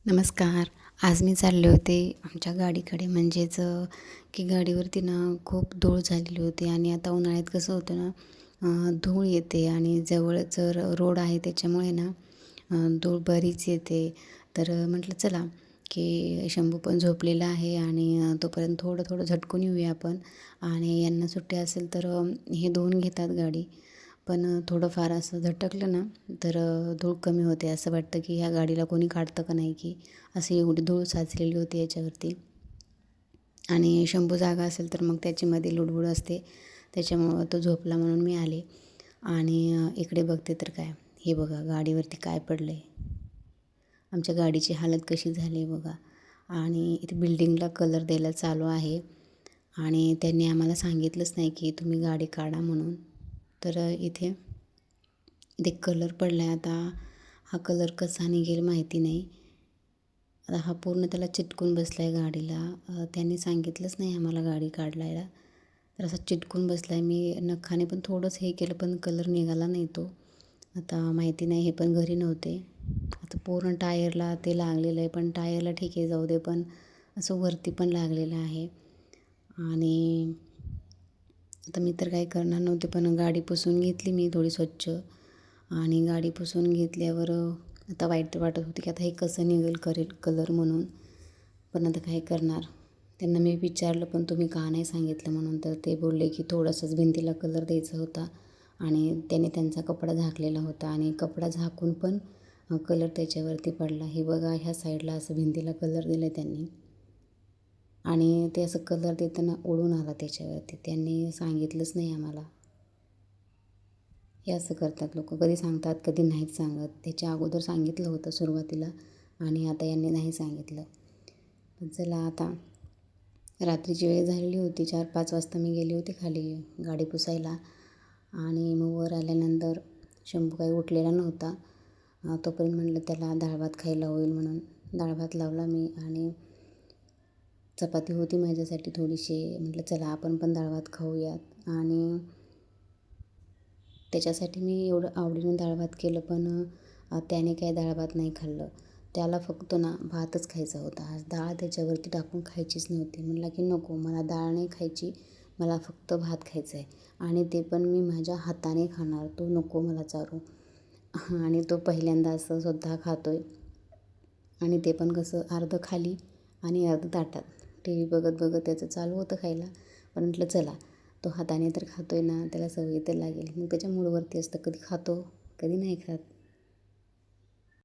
नमस्कार. आज मी चालले होते आमच्या गाडीकडे की गाडीवरती ना खूप धूळ झालेली होती आणि आता उन्हाळ्यात कसं होतं ना धूळ येते आणि जवळच रोड आहे त्याच्यामुळे ना धूळ बरीच येते. तर म्हटलं चला की शंभू पण झोपलेला आहे आणि तोपर्यंत थोडं थोडं झटकून येऊया आपण आणि यांना सुट्टी असेल तर हे धुवून घेतात गाडी. पण थोडंफार असं झटकलं ना तर धूळ कमी होते. असं वाटतं की ह्या गाडीला कोणी काढतं का नाही की अशी एवढी धूळ साचलेली होती याच्यावरती. आणि शंभू जागा असेल तर मग त्याच्यामध्ये लुडबुड असते. त्याच्यामुळं तो झोपला म्हणून मी आले आणि इकडे बघते तर काय, हे बघा गाडीवरती काय पडलं आहे. आमच्या गाडीची हालत कशी झाली आहे बघा. आणि इथे बिल्डिंगला कलर द्यायला चालू आहे आणि त्यांनी आम्हाला सांगितलंच नाही की तुम्ही गाडी काढा म्हणून. तर इथे कलर पडला आहे. आता हा कलर कसा निघेल माहिती नाही. आता हा पूर्ण त्याला चिटकून बसला आहे गाडीला. त्यांनी सांगितलंच नाही आम्हाला गाडी काढायला. तर असा चिटकून बसला आहे. मी नखाने पण थोडंच हे केलं पण कलर निघाला नाही तो. आता माहिती नाही, हे पण घरी नव्हते. आता पूर्ण टायरला ते लागलेलं आहे, पण टायरला ठीक आहे जाऊ दे, पण असं वरती पण लागलेलं आहे. आणि आता मी तर काही करणार नव्हते, पण गाडी पुसून घेतली मी थोडी स्वच्छ. आणि गाडी पुसून घेतल्यावर आता वाईट वाटत होती की आता हे कसं निघेल कलर म्हणून. पण आता काय करणार. त्यांना मी विचारलं पण तुम्ही का नाही सांगितलं म्हणून. तर ते बोलले की थोडासाच भिंतीला कलर द्यायचा होता आणि त्याने त्यांचा कपडा झाकलेला होता आणि कपडा झाकून पण कलर त्याच्यावरती पडला. हे बघा, ह्या साईडला असं भिंतीला कलर दिला त्यांनी आणि ते असं कलर देताना उडून आला त्याच्यावरती. त्यांनी सांगितलंच नाही आम्हाला. हे असं करतात लोक, कधी सांगतात कधी नाहीच सांगत. त्याच्या अगोदर सांगितलं होतं सुरुवातीला आणि आता यांनी नाही सांगितलं. पण चला, आता रात्रीची वेळ झालेली होती. 4-5 वाजता मी गेले होते खाली गाडी पुसायला आणि मग वर आल्यानंतर शंभू काही उठलेला नव्हता. तोपर्यंत म्हटलं त्याला डाळ भात खायला होईल म्हणून डाळ भात लावला मी आणि चपाती होती माझ्यासाठी थोडीशी. म्हटलं चला आपण पण डाळ भात खाऊयात आणि त्याच्यासाठी मी एवढं आवडीने डाळ भात केलं. पण त्याने काय डाळ भात नाही खाल्लं. त्याला फक्त ना भातच खायचा होता. आज डाळ त्याच्यावरती टाकून खायचीच नव्हती. म्हटलं की नको, मला डाळ नाही खायची, मला फक्त भात खायचा आहे आणि ते पण मी माझ्या हाताने खाणार, तो नको मला चारू. आणि तो पहिल्यांदा असं स्वतः खातो आहे आणि ते पण कसं अर्धं खाली आणि अर्धं ताटात. टी व्ही बघत बघत त्याचं चालू होतं खायला. पण म्हटलं चला, तो हाताने तर खातो आहे ना, त्याला सवय तर लागेल. मग त्याच्या मूडवरती असतं, कधी खातो कधी नाही खात.